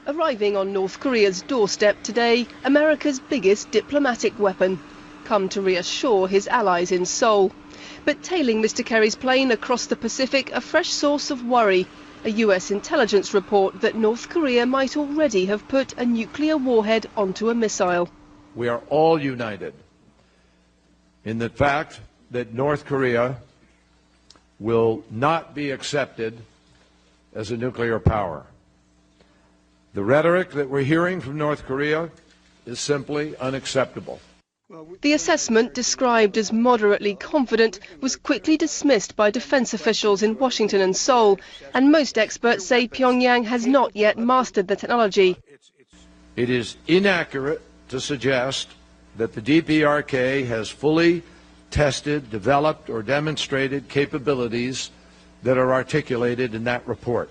Arriving on North Korea's doorstep today, America's biggest diplomatic weapon, come to reassure his allies in Seoul. But tailing Mr. Kerry's plane across the Pacific, a fresh source of worry, a US intelligence report that North Korea might already have put a nuclear warhead onto a missile. We are all united in the fact that North Korea will not be accepted as a nuclear power. The rhetoric that we're hearing from North Korea is simply unacceptable. The assessment, described as moderately confident, was quickly dismissed by defense officials in Washington and Seoul, and most experts say Pyongyang has not yet mastered the technology. It is inaccurate to suggest that the DPRK has fully tested, developed, or demonstrated capabilities that are articulated in that report.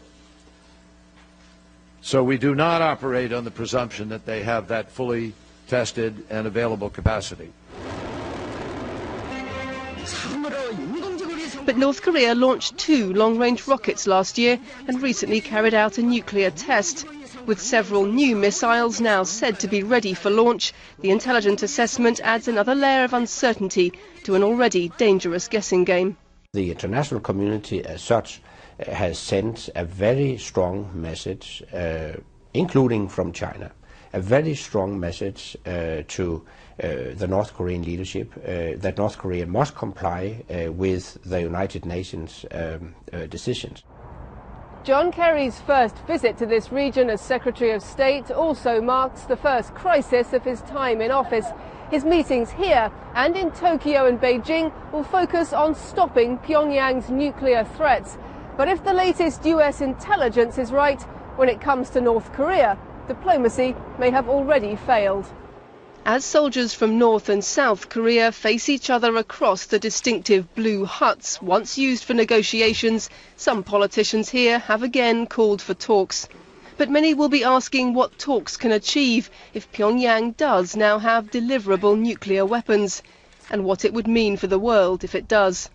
So we do not operate on the presumption that they have that fully tested and available capacity. But North Korea launched 2 long-range rockets last year and recently carried out a nuclear test. With several new missiles now said to be ready for launch, the intelligence assessment adds another layer of uncertainty to an already dangerous guessing game. The international community as such has sent a very strong message, including from China, a very strong message to the North Korean leadership that North Korea must comply with the United Nations decisions. John Kerry's first visit to this region as Secretary of State also marks the first crisis of his time in office. His meetings here and in Tokyo and Beijing will focus on stopping Pyongyang's nuclear threats. But if the latest US intelligence is right, when it comes to North Korea, diplomacy may have already failed. As soldiers from North and South Korea face each other across the distinctive blue huts once used for negotiations, some politicians here have again called for talks. But many will be asking what talks can achieve if Pyongyang does now have deliverable nuclear weapons, and what it would mean for the world if it does.